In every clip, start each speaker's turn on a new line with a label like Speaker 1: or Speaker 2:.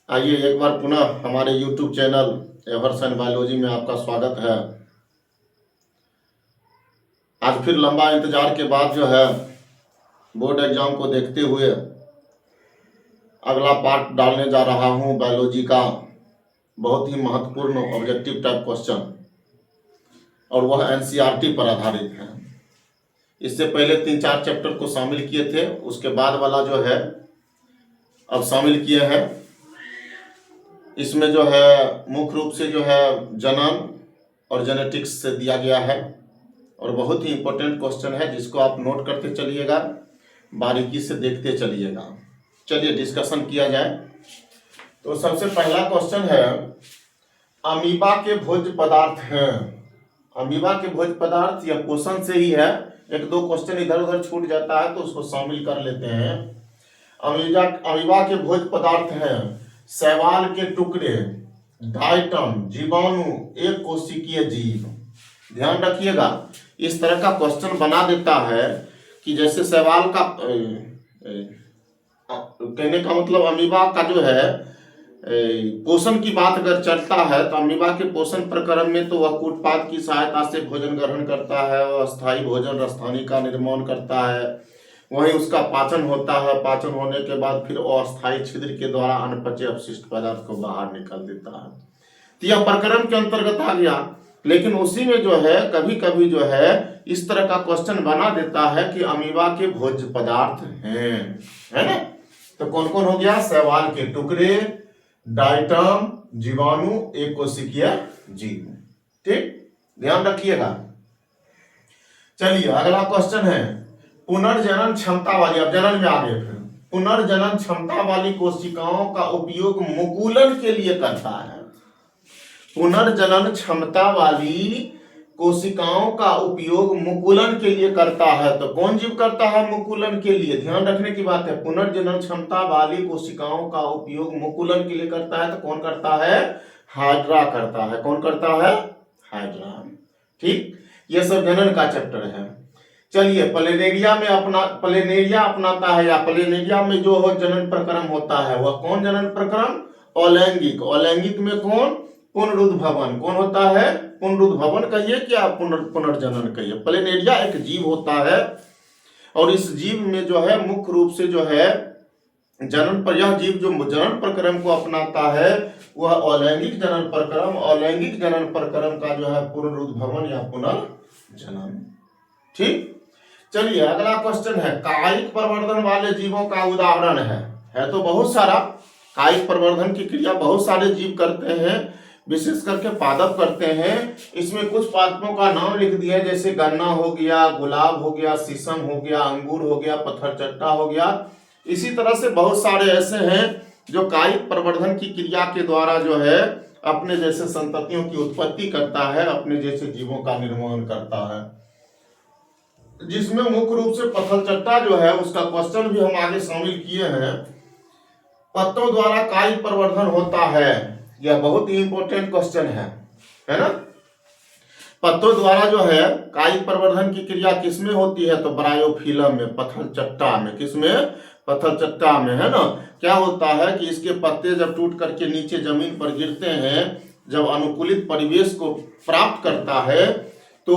Speaker 1: आइए एक बार पुनः हमारे YouTube चैनल एवर्सन बायोलॉजी में आपका स्वागत है। आज फिर लंबा इंतजार के बाद जो है बोर्ड एग्जाम को देखते हुए अगला पार्ट डालने जा रहा हूं बायोलॉजी का। बहुत ही महत्वपूर्ण ऑब्जेक्टिव टाइप क्वेश्चन और वह एनसीईआरटी पर आधारित है। इससे पहले 3-4 चैप्टर को शामिल किए थे, उसके बाद वाला जो है अब शामिल किए हैं। इसमें जो है मुख्य रूप से जो है जनन और जेनेटिक्स से दिया गया है और बहुत ही इम्पोर्टेंट क्वेश्चन है जिसको आप नोट करते चलिएगा, बारीकी से देखते चलिएगा। चलिए डिस्कशन किया जाए। तो सबसे पहला क्वेश्चन है, अमीबा के भोज्य पदार्थ हैं। अमीबा के भोज्य पदार्थ या पोषण से ही है, एक दो क्वेश्चन इधर उधर छूट जाता है तो उसको शामिल कर लेते हैं। अमीबा के भोज्य पदार्थ हैं शैवाल के टुकड़े, डायटम, जीवाणु, एक कोशिकीय जीव। ध्यान रखिएगा, इस तरह का क्वेश्चन बना देता है कि जैसे शैवाल का कहने का मतलब अमीबा का जो है पोषण की बात अगर चलता है तो अमीबा के पोषण प्रक्रम में तो वह कूटपाद की सहायता से भोजन ग्रहण करता है, वह स्थायी भोजन रसायनिक का निर्माण करता है, वहीं उसका पाचन होता है। पाचन होने के बाद फिर अस्थायी छिद्र के द्वारा अनपचे अपशिष्ट पदार्थ को बाहर निकाल देता है। तो यह प्रक्रम के अंतर्गत आ गया। लेकिन उसी में जो है कभी कभी जो है इस तरह का क्वेश्चन बना देता है कि अमीबा के भोज्य पदार्थ हैं, है ना। तो कौन कौन हो गया? शैवाल के टुकड़े, डायटम, जीवाणु, एक कोशिकीय जीव। ठीक, ध्यान रखिएगा। चलिए अगला क्वेश्चन है, पुनर्जनन क्षमता वाली, अब जनन में आ गए फिर, पुनर्जनन क्षमता वाली कोशिकाओं का उपयोग मुकुलन के लिए करता है। पुनर्जनन क्षमता वाली कोशिकाओं का उपयोग मुकुलन के लिए करता है। तो कौन जीव करता है मुकुलन के लिए? ध्यान रखने की बात है, पुनर्जनन क्षमता वाली कोशिकाओं का उपयोग मुकुलन के लिए करता है। तो कौन करता है? हाइड्रा करता है। कौन करता है? हाइड्रा। ठीक, यह सब जनन का चैप्टर है। चलिए प्लेनेरिया अपनाता है, या प्लेनेरिया में जो जनन प्रक्रम होता है वह कौन जनन प्रक्रम? अलैंगिक। अलैंगिक में कौन? पुनरुद्भवन। कौन होता है? पुनरुद्भवन कहिए क्या पुनर्जनन कहिए। प्लेनेरिया एक जीव होता है और इस जीव में जो है मुख्य रूप से जो है जनन पर, यह जीव जो जनन प्रक्रम को अपनाता है वह अलैंगिक जनन प्रक्रम। अलैंगिक जनन प्रक्रम का जो है पुनरुद्भवन या पुनर्जनन। ठीक, चलिए अगला क्वेश्चन है, कायिक प्रवर्धन वाले जीवों का उदाहरण है तो बहुत सारा। कायिक प्रवर्धन की क्रिया बहुत सारे जीव करते हैं, विशेष करके पादप करते हैं। इसमें कुछ पादपों का नाम लिख दिया, जैसे गन्ना हो गया, गुलाब हो गया, शीशम हो गया, अंगूर हो गया, पत्थर चट्टा हो गया। इसी तरह से बहुत सारे ऐसे हैं जो कायिक प्रवर्धन की क्रिया के द्वारा जो है अपने जैसे संततियों की उत्पत्ति करता है, अपने जैसे जीवों का निर्माण करता है। जिसमें मुख्य रूप से पत्थर चट्टा जो है उसका क्वेश्चन भी हम आगे शामिल किए हैं। पत्तों द्वारा कायिक प्रवर्धन होता है, यह बहुत ही इंपॉर्टेंट क्वेश्चन है ना। पत्तों द्वारा जो है कायिक प्रवर्धन की क्रिया किसमें होती है? तो ब्रायोफिलम में, पत्थर चट्टा में। किसमें? पत्थर चट्टा में, है ना। क्या होता है कि इसके पत्ते जब टूट करके नीचे जमीन पर गिरते हैं, जब अनुकूलित परिवेश को प्राप्त करता है तो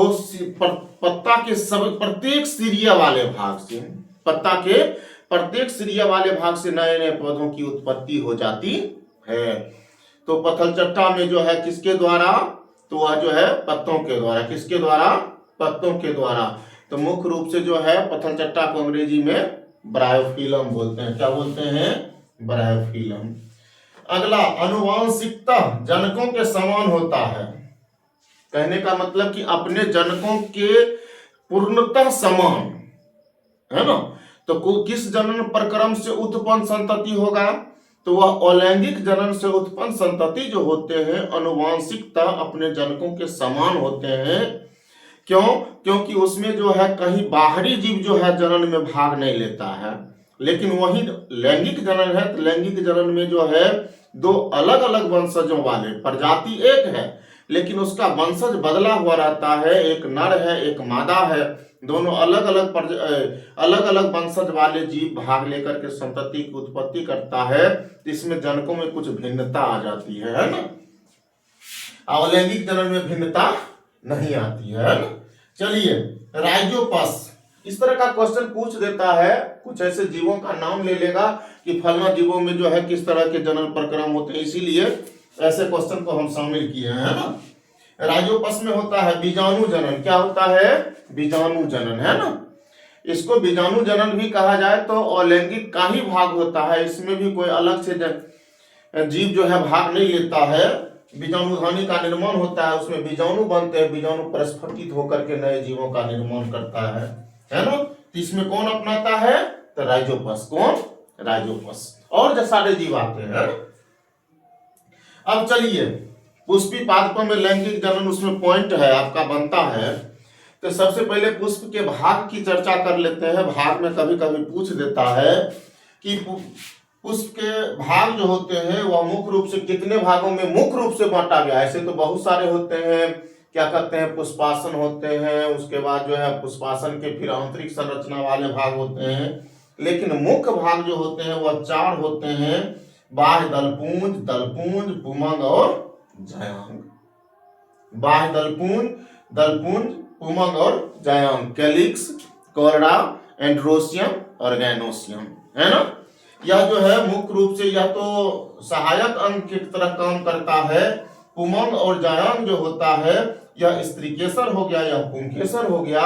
Speaker 1: पत्ता के सब प्रत्येक सिरिया वाले भाग से, पत्ता के प्रत्येक सिरिया वाले भाग से नए नए पौधों की उत्पत्ति हो जाती है। तो पत्थर चट्टा में जो है किसके द्वारा? तो वह जो है पत्तों के द्वारा। किसके द्वारा? पत्तों के द्वारा। तो मुख्य रूप से जो है पत्थर चट्टा को अंग्रेजी में ब्रायोफिलम बोलते हैं। क्या बोलते हैं? ब्रायोफिलम। अगला, अनुवांशिकता जनकों के समान होता है। कहने का मतलब कि अपने जनकों के पूर्णतः समान, है ना। तो किस जनन प्रक्रम से उत्पन्न संतति होगा? तो वह अलैंगिक जनन से उत्पन्न संतति जो होते हैं अनुवांशिकता अपने जनकों के समान होते हैं। क्यों? क्योंकि उसमें जो है कहीं बाहरी जीव जो है जनन में भाग नहीं लेता है। लेकिन वही लैंगिक जनन है तो लैंगिक जनन में जो है दो अलग अलग वंशजों वाले, प्रजाति एक है लेकिन उसका वंशज बदला हुआ रहता है, एक नर है एक मादा है, दोनों अलग अलग वंशज वाले जीव भाग लेकर के संतति की उत्पत्ति करता है। इसमें जनकों में कुछ भिन्नता आ जाती है ना, अवलैंगिक जनन में भिन्नता नहीं आती है ना। चलिए, राइजोपस इस तरह का क्वेश्चन पूछ देता है, कुछ ऐसे जीवों का नाम ले लेगा कि फलना जीवों में जो है किस तरह के जनन प्रक्रम होते हैं, इसीलिए ऐसे क्वेश्चन को हम शामिल किए हैं ना। राइजोपस में होता है बीजाणु जनन। क्या होता है? बीजाणु जनन, है ना। इसको बीजाणु जनन भी कहा जाए तो अलैंगिक का ही भाग होता है, इसमें भी कोई अलग से जीव जो है भाग नहीं लेता है। बीजाणुधानी का निर्माण होता है, उसमें बीजाणु बनते हैं, बीजाणु परिस्फुटित होकर के नए जीवों का निर्माण करता है ना। तो इसमें कौन अपनाता है? तो राइजोपस। कौन? राइजोपस। और जो सारे जीव आते हैं। अब चलिए, पुष्पी पादपों में लैंगिक जनन उसमें पॉइंट है आपका बनता है। तो सबसे पहले पुष्प के भाग की चर्चा कर लेते हैं। भाग में कभी कभी पूछ देता है कि पुष्प के भाग जो होते हैं वह मुख्य रूप से कितने भागों में मुख्य रूप से बांटा गया। ऐसे तो बहुत सारे होते हैं, क्या कहते हैं, पुष्पासन होते हैं, उसके बाद जो है पुष्पासन के फिर आंतरिक संरचना वाले भाग होते हैं, लेकिन मुख्य भाग जो होते हैं वह 4 होते हैं: बाह्य दलपुंज, दलपुंज, पुमंग और जायांग। बाह्य दलपुंज, पुमंग और जायांग, कैलिक्स, कोरडा, एंड्रोसियम और गैनोसियम, है ना। यह जो है मुख्य रूप से यह तो सहायक अंग की तरह काम करता है। पुमंग और जायांग जो होता है यह स्त्रीकेसर हो गया, यह पुंकेसर हो गया।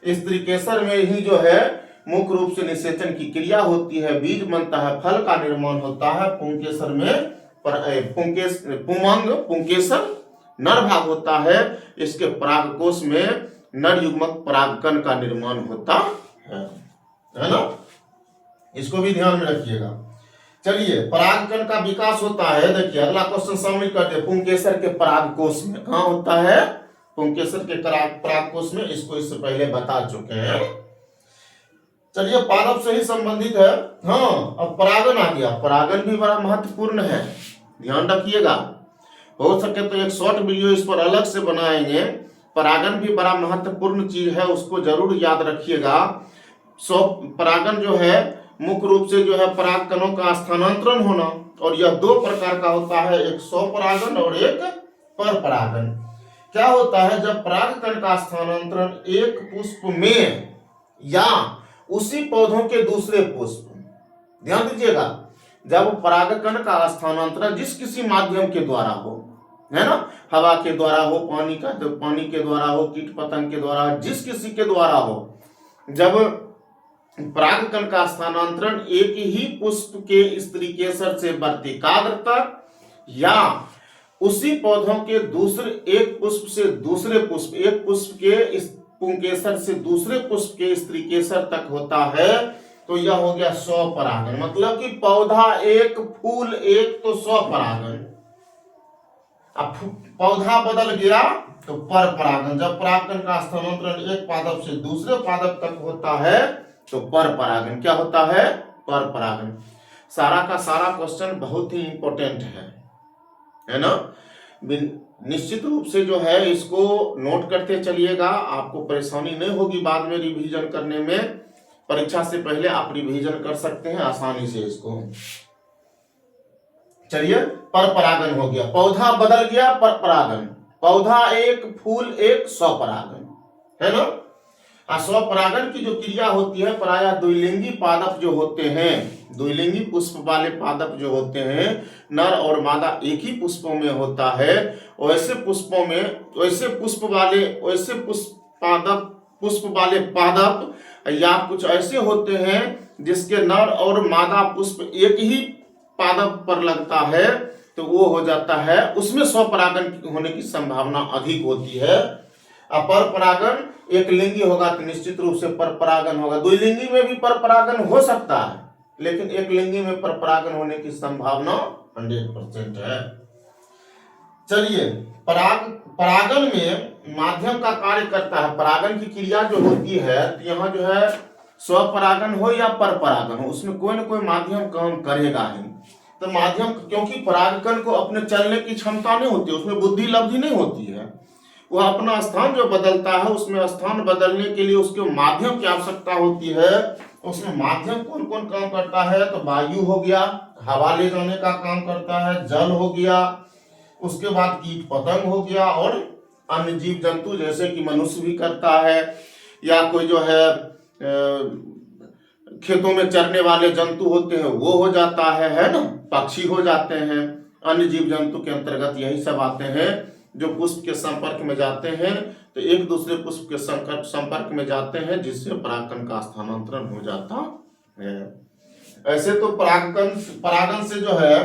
Speaker 1: स्त्रीकेसर में ही जो है मुख्य रूप से निषेचन की क्रिया होती है, बीज बनता है, फल का निर्माण होता है। पुंकेसर में पुंकेसर नर भाग होता है, इसके परागकोश में नर युग्मक परागकण का निर्माण होता है ना। इसको भी ध्यान में रखिएगा। चलिए, परागकण का विकास होता है। देखिए अगला क्वेश्चन शामिल करते हैं। पुंकेसर के परागकोश में कहाँ होता है? पुंकेसर के परागकोश में। इसको इससे पहले बता चुके हैं। चलिए, पादप से ही संबंधित है। हाँ, अब परागन आ गया। परागन भी बड़ा महत्वपूर्ण है, ध्यान रखिएगा। हो सके तो एक शॉर्ट वीडियो इस पर अलग से बनाएंगे। परागन भी बड़ा महत्वपूर्ण चीज है, उसको जरूर याद रखिएगा। परागन जो है मुख्य रूप से जो है परागकणों का स्थानांतरण होना, और यह 2 प्रकार का होता है, एक स्वपरागन और एक परपरागन। क्या होता है? जब परागकण का स्थानांतरण एक पुष्प में या उसी पौधों के दूसरे पुष्प, ध्यान दीजिएगा, जब परागकण का स्थानांतरण जिस किसी माध्यम के द्वारा हो, है ना, हवा के द्वारा हो, पानी के द्वारा हो, कीट पतंग के द्वारा, जिस किसी के द्वारा हो, जब परागकण का स्थानांतरण एक ही पुष्प के स्त्रीकेसर से वर्तिकाग्र तक या उसी पौधों के दूसरे एक पुष्प से दूसरे पुष्प, एक पुष्प के पुंकेसर से दूसरे पुष्प के स्त्रीकेसर तक होता है, तो यह हो गया स्वपरागन। मतलब कि पौधा एक फूल एक, तो स्वपरागन। अब पौधा बदल गया तो परपरागन। जब परागकण का स्थानांतरण एक पादप से दूसरे पादप तक होता है तो परपरागन। क्या होता है? परपरागन। सारा का सारा क्वेश्चन बहुत ही इंपॉर्टेंट है ना। निश्चित रूप से जो है इसको नोट करते चलिएगा, आपको परेशानी नहीं होगी बाद में रिवीजन करने में। परीक्षा से पहले आप रिवीजन कर सकते हैं आसानी से इसको। चलिए, परपरागन हो गया, पौधा बदल गया, परपरागन। पौधा एक फूल एक, स्वपरागन, है ना। स्वपरागन की जो क्रिया होती है प्रायः द्विलिंगी पादप जो होते हैं, द्विलिंगी पुष्प वाले पादप जो होते हैं, नर और मादा एक ही पुष्पों में होता है। वैसे पुष्पों में वैसे पुष्प वाले पादप या कुछ ऐसे होते हैं जिसके नर और मादा पुष्प एक ही पादप पर लगता है, तो वो हो जाता है, उसमें स्वपरागन होने की संभावना अधिक होती है। परपरागन एक लिंगी होगा तो निश्चित रूप से परपरागन होगा। द्विलिंगी में भी परपरागन हो सकता है, लेकिन एक लिंगी में परपरागन होने की संभावना 100% है। चलिए, परागन में माध्यम का कार्य करता है। परागन की क्रिया जो होती है, यहाँ जो है स्वपरागन हो या परपरागन हो, उसमें कोई ना कोई माध्यम काम करेगा ही। तो माध्यम, क्योंकि परागकण को अपने चलने की क्षमता नहीं होती, उसमें बुद्धि लब्धि नहीं होती है, वह अपना स्थान जो बदलता है उसमें स्थान बदलने के लिए उसके माध्यम की आवश्यकता होती है। उसमें माध्यम कौन कौन काम करता है, तो वायु हो गया, हवा ले जाने का काम करता है, जल हो गया, उसके बाद कीट पतंग हो गया, और अन्य जीव जंतु जैसे कि मनुष्य भी करता है, या कोई जो है खेतों में चरने वाले जंतु होते हैं वो हो जाता है ना, पक्षी हो जाते हैं। अन्य जीव जंतु के अंतर्गत यही सब आते हैं जो पुष्प के संपर्क में जाते हैं, तो एक दूसरे पुष्प के संपर्क में जाते हैं, जिससे परागकण का स्थानांतरण हो जाता है। ऐसे तो परागन से जो है,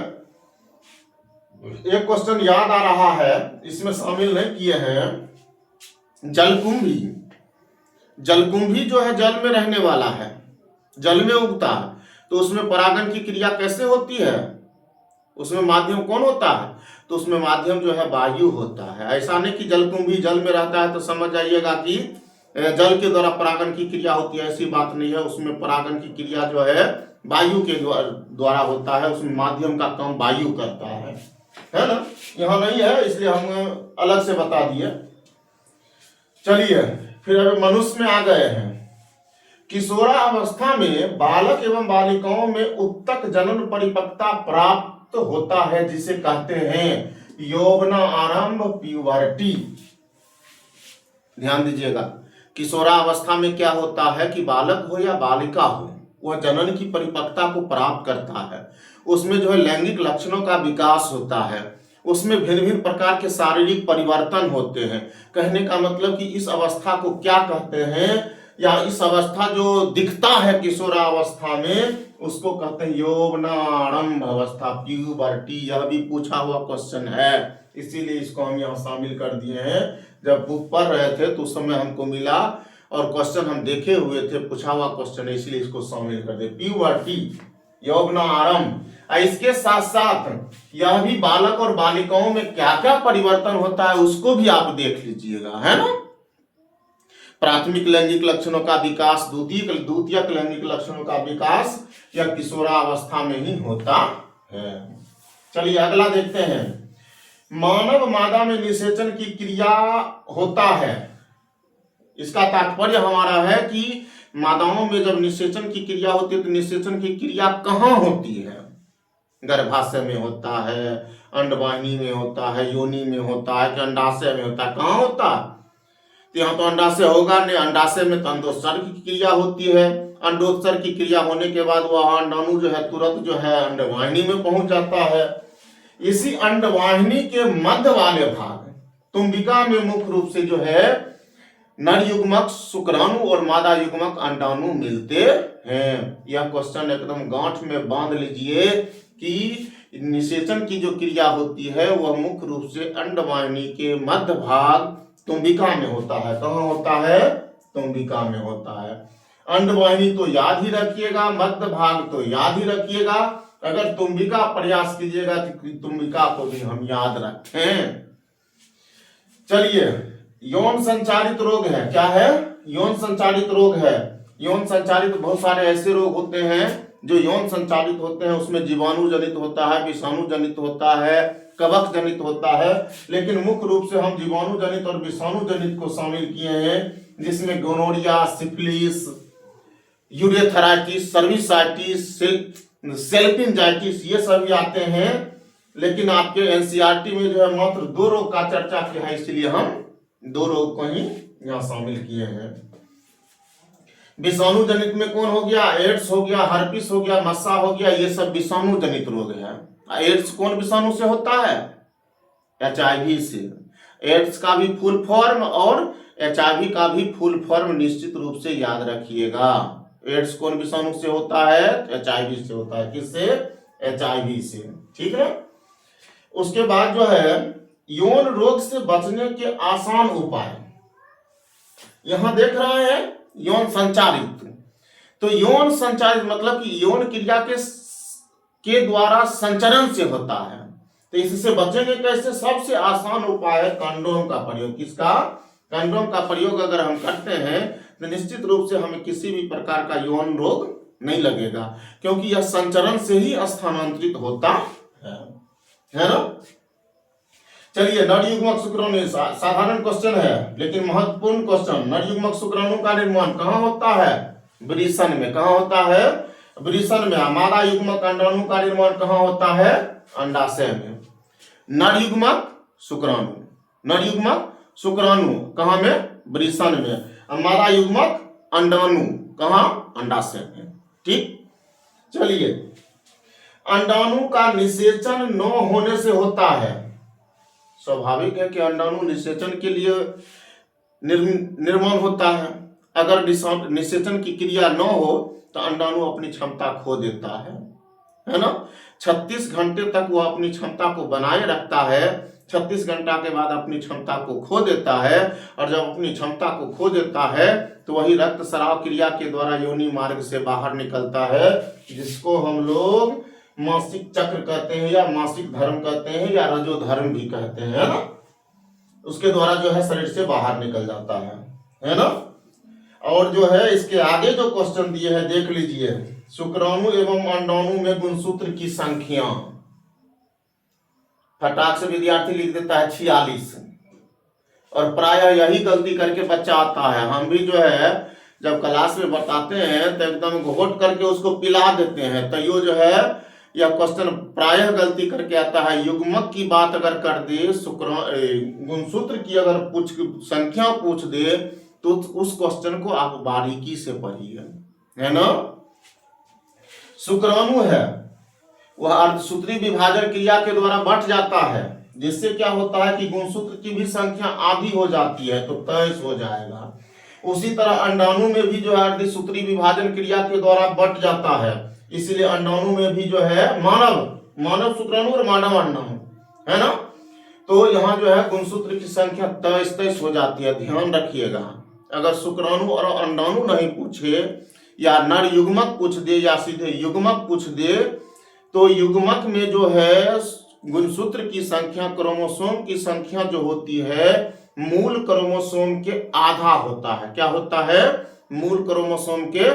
Speaker 1: एक क्वेश्चन याद आ रहा है, इसमें शामिल नहीं किए हैं, जलकुंभी। जलकुंभी जो है जल में रहने वाला है, जल में उगता है, तो उसमें परागन की क्रिया कैसे होती है, उसमें माध्यम कौन होता है, तो उसमें माध्यम जो है वायु होता है। ऐसा नहीं कि जलकुंभी जल में रहता है तो समझ जाइएगा कि जल के द्वारा परागन की क्रिया होती है, ऐसी बात नहीं है। उसमें परागन की क्रिया जो है वायु के द्वारा होता है, उसमें माध्यम का काम वायु करता है ना। यहाँ नहीं है इसलिए हम अलग से बता दिए। चलिए फिर अभी मनुष्य में आ गए हैं। किशोरावस्था में बालक एवं बालिकाओं में उत्तक जनन परिपक्वता प्राप्त होता है, जिसे कहते हैं यौवना आरंभ, प्यूबर्टी। ध्यान दीजिएगा, किशोरावस्था में क्या होता है कि बालक हो या बालिका हो, वह जनन की परिपक्वता को प्राप्त करता है। उसमें जो है लैंगिक लक्षणों का विकास होता है, उसमें भिन्न भिन्न प्रकार के शारीरिक परिवर्तन होते हैं। कहने का मतलब कि इस अवस्था को क्या कहते हैं, या इस अवस्था जो दिखता है किशोरावस्था में, उसको कहते हैं यौवनारंभ अवस्था, प्यूबर्टी। यह भी पूछा हुआ क्वेश्चन है, इसीलिए इसको हम यहाँ शामिल कर दिए हैं। जब बुक पढ़ रहे थे तो उस समय हमको मिला और क्वेश्चन हम देखे हुए थे, पूछा हुआ क्वेश्चन है, इसलिए इसको शामिल कर दे, प्यूबर्टी, यौवनारंभ। इसके साथ साथ यह भी बालक और बालिकाओं में क्या क्या परिवर्तन होता है उसको भी आप देख लीजिएगा, है ना। प्राथमिक लैंगिक लक्षणों का विकास, द्वितीयक लैंगिक लक्षणों का विकास यह किशोरावस्था में ही होता है। चलिए अगला देखते हैं। मानव मादा में निषेचन की क्रिया होता है। इसका तात्पर्य हमारा है कि मादाओं में जब निषेचन की क्रिया होती है तो निषेचन की क्रिया कहाँ होती है, गर्भाशय में होता है, अंडवाहिनी में होता है, योनि में होता है, कि अंडाशय में होता है, कहाँ होता है। तो यहाँ तो अंडाशय होगा नहीं, अंडाशय में तो अंडोत्सर्ग की क्रिया होती है। अंडोत्सर्ग की क्रिया होने के बाद वह अंडाणु जो है तुरंत जो है अंडवाहिनी में पहुंच जाता है। इसी अंडवाहिनी के मध्य वाले भाग तुम्बिका में मुख्य रूप से जो है नर युग्मक शुक्राणु और मादा युग्मक अंडाणु मिलते हैं। यह क्वेश्चन एकदम गांठ में बांध लीजिए कि निषेचन की जो क्रिया होती है वह मुख्य रूप से अंडवाहिनी के मध्य भाग तुम्बिका में होता है। कहाँ होता है, तुम्बिका में होता है। अंडवाहिनी तो याद ही रखिएगा, मध्य भाग तो याद ही रखिएगा। अगर तुम्बिका प्रयास कीजिएगा तो तुम्बिका को भी हम याद रखें। चलिए, यौन संचारित रोग है, क्या है, यौन संचारित रोग है। यौन संचारित बहुत सारे ऐसे रोग होते हैं जो यौन संचालित होते हैं, उसमें जीवाणु जनित होता है, विषाणु जनित होता है, कवक जनित होता है, लेकिन मुख्य रूप से हम जीवाणु जनित और विषाणु जनित को शामिल किए हैं, जिसमें गोनोरिया, सिफिलिस, यूरेथराइटिस, सर्विसाइटिस, सेल्फिंजाइटिस ये सभी आते हैं। लेकिन आपके एनसीईआरटी में जो है मात्र 2 रोग का चर्चा किया है, इसलिए हम 2 रोग को ही यहाँ शामिल किए हैं। विषाणु जनित में कौन हो गया, एड्स हो गया, हर्पिस हो गया, मस्सा हो गया, ये सब विषाणु जनित रोग है। एड्स कौन विषाणु से होता है, HIV से। एड्स का भी फुल फॉर्म और HIV का भी फुल फॉर्म निश्चित रूप से याद रखिएगा। एड्स कौन विषाणु से होता है, HIV से होता है। किससे, HIV से, ठीक है। उसके बाद जो है यौन रोग से बचने के आसान उपाय यहां देख रहे हैं। यौन संचारित, तो यौन संचारित मतलब कि यौन क्रिया के द्वारा संचरण से होता है, तो इससे बचेंगे कैसे। सबसे आसान उपाय है कंडोम का प्रयोग। किसका, कंडोम का प्रयोग अगर हम करते हैं तो निश्चित रूप से हमें किसी भी प्रकार का यौन रोग नहीं लगेगा, क्योंकि यह संचरण से ही स्थानांतरित होता है ना। चलिए, नरयुग्मक शुक्राणु साधारण क्वेश्चन है लेकिन महत्वपूर्ण क्वेश्चन। नरयुग्मक शुक्राणु का निर्माण कहाँ होता है? वृषण में। कहाँ होता है? वृषण में। मादा युग्मक अंडाणु का निर्माण कहाँ होता है? अंडाशय में। नरयुग्मक शुक्राणु, नरयुग्मक शुक्राणु कहाँ में? वृषण में। मादा युग्मक अंडाणु कहाँ? अंडाशय में। ठीक। चलिए, अंडाणु का निषेचन न होने से होता है। स्वाभाविक है कि अंडाणु निषेचन के लिए निर्माण होता है। अगर निषेचन की क्रिया न हो तो अंडाणु अपनी क्षमता खो देता है ना। 36 घंटे तक वह अपनी क्षमता को बनाए रखता है, 36 घंटा के बाद अपनी क्षमता को खो देता है, और जब अपनी क्षमता को खो देता है तो वही रक्त स्राव क्रिया के द्वारा योनि मार्ग से बाहर निकलता है, जिसको हम लोग मासिक चक्र कहते हैं, या मासिक धर्म कहते हैं, या रजो धर्म भी कहते हैं, है ना। उसके द्वारा जो है शरीर से बाहर निकल जाता है ना। और जो है इसके आगे जो क्वेश्चन दिए हैं देख लीजिए। शुक्राणु एवं अंडाणु में गुणसूत्र की संख्या, फटाक से विद्यार्थी लिख देता है 46, और प्रायः यही गलती करके बच्चा आता है। हम भी जो है जब क्लास में बताते हैं तो एकदम घोट करके उसको पिला देते हैं, तो यो जो है यह क्वेश्चन प्रायः गलती करके आता है। युग्मक की बात अगर कर दे, गुणसूत्र की अगर संख्या पूछ दे तो उस क्वेश्चन को आप बारीकी से पढ़िए, है ना। शुक्राणु है वह अर्धसूत्री विभाजन क्रिया के द्वारा बढ़ जाता है, जिससे क्या होता है कि गुणसूत्र की भी संख्या आधी हो जाती है, तो 23 हो जाएगा। उसी तरह अंडाणु में भी जो है अर्धसूत्री विभाजन क्रिया के द्वारा बढ़ जाता है, इसलिए अंडाणु में भी जो है मानव शुक्राणु और मानव अंडाणु, है ना। तो यहाँ जो है गुणसूत्र की संख्या 23 हो जाती है। ध्यान रखिएगा, अगर शुक्राणु और अंडाणु नहीं पूछे, या नर युग्मक पूछ दे, या सीधे युग्मक पूछ दे, तो युग्मक में जो है गुणसूत्र की संख्या, क्रोमोसोम की संख्या जो होती है मूल क्रोमोसोम के आधा होता है। क्या होता है? मूल क्रोमोसोम के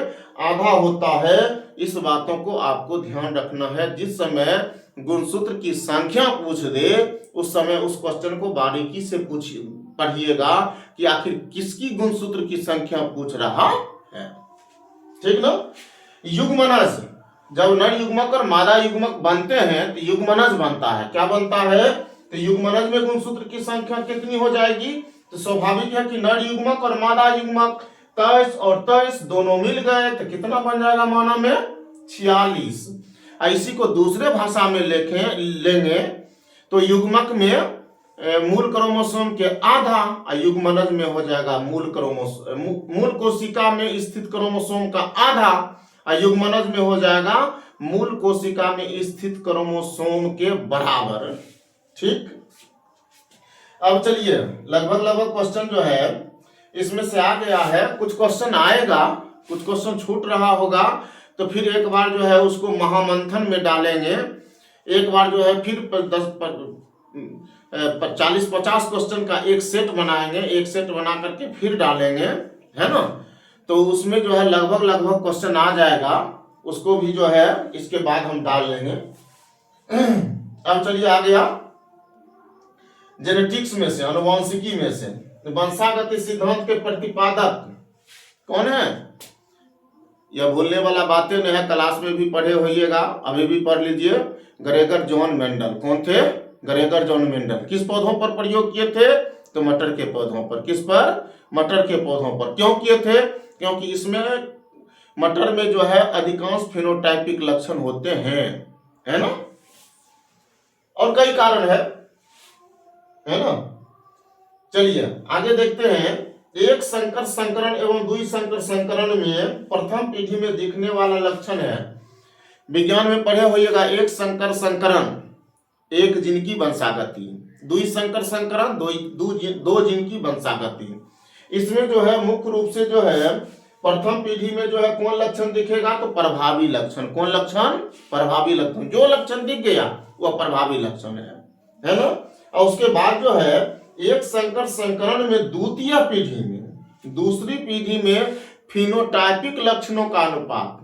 Speaker 1: आधा होता है। इस बातों को आपको ध्यान रखना है। जिस समय गुणसूत्र की संख्या पूछ दे उस समय उस क्वेश्चन को बारीकी से पढ़िएगा कि आखिर किसकी गुणसूत्र की संख्या पूछ रहा है। ठीक ना। युग्मनज, जब नर युग्मक और मादा युग्मक बनते हैं तो युग्मनज बनता है। क्या बनता है? तो युग्मनज में गुणसूत्र की संख्या कितनी हो जाएगी? तो स्वाभाविक है कि नर युग्मक और मादा युग्मक 23 और 23 दोनों मिल गए तो कितना बन जाएगा मानव में? 46। इसी को दूसरे भाषा में लेंगे तो युग्मक में मूल क्रोमोसोम के आधा, युग्मनज में हो जाएगा मूल कोशिका में स्थित क्रोमोसोम का आधा, युग्मनज में हो जाएगा मूल कोशिका में स्थित क्रोमोसोम के बराबर। ठीक। अब चलिए, लगभग क्वेश्चन जो है इसमें से आ गया है। कुछ क्वेश्चन आएगा, कुछ क्वेश्चन छूट रहा होगा, तो फिर एक बार जो है उसको महामंथन में डालेंगे। एक बार जो है फिर 40-50 क्वेश्चन का एक सेट बनाएंगे, एक सेट बना करके फिर डालेंगे, है ना। तो उसमें जो है लगभग क्वेश्चन आ जाएगा, उसको भी जो है इसके बाद हम डाल लेंगे। अब चलिए आ गया जेनेटिक्स में से, अनुवांशिकी में से वंशागति सिद्धांत के प्रतिपादक कौन है? यह भूलने वाला बातें नहीं है, क्लास में भी पढ़े होइएगा, अभी भी पढ़ लीजिए। Gregor John Mendel. कौन थे? Gregor John Mendel. किस पौधों पर प्रयोग किए थे? तो मटर के पौधों पर। किस पर? मटर के पौधों पर। क्यों किए थे? क्योंकि इसमें मटर में जो है अधिकांश फेनोटाइपिक लक्षण होते हैं, है ना, और कई कारण है ना। चलिए आगे देखते हैं। एक संकर संकरण एवं द्वि संकर संकरण में प्रथम पीढ़ी में दिखने वाला लक्षण है, विज्ञान में पढ़े होइएगा। एक संकर संकरण, एक जीन की वंशागति, द्वि संकर संकरण, दो जीन की वंशागति। इसमें जो है मुख्य रूप से जो है प्रथम पीढ़ी में जो है कौन लक्षण दिखेगा? तो प्रभावी लक्षण। कौन लक्षण? प्रभावी लक्षण। जो लक्षण दिख गया वह प्रभावी लक्षण है ना। और उसके बाद जो है एक संकर संकरण में द्वितीय पीढ़ी में, दूसरी पीढ़ी में फिनोटाइपिक लक्षणों का अनुपात,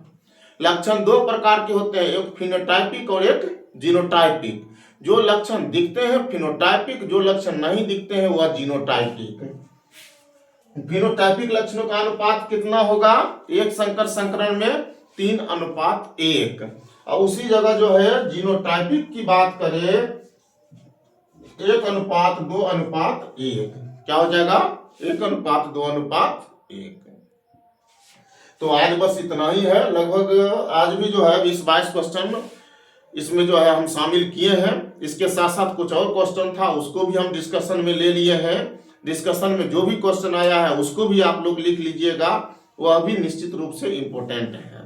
Speaker 1: लक्षण दो प्रकार के होते हैं, एक फिनोटाइपिक और एक जीनोटाइपिक। जो लक्षण दिखते हैं फिनोटाइपिक, जो लक्षण नहीं दिखते हैं वह जीनोटाइपिक। फिनोटाइपिक लक्षणों का अनुपात कितना होगा, एक संकर संकरण में 3:1। और उसी जगह जो है जीनोटाइपिक की बात करें 1:2:1। क्या हो जाएगा, 1:2:1। तो आज बस इतना ही है। लगभग आज भी जो है 20-22 क्वेश्चन इसमें जो है हम शामिल किए हैं। इसके साथ साथ कुछ और क्वेश्चन था उसको भी हम डिस्कशन में ले लिए हैं। डिस्कशन में जो भी क्वेश्चन आया है उसको भी आप लोग लिख लीजिएगा, वह भी निश्चित रूप से इम्पोर्टेंट है।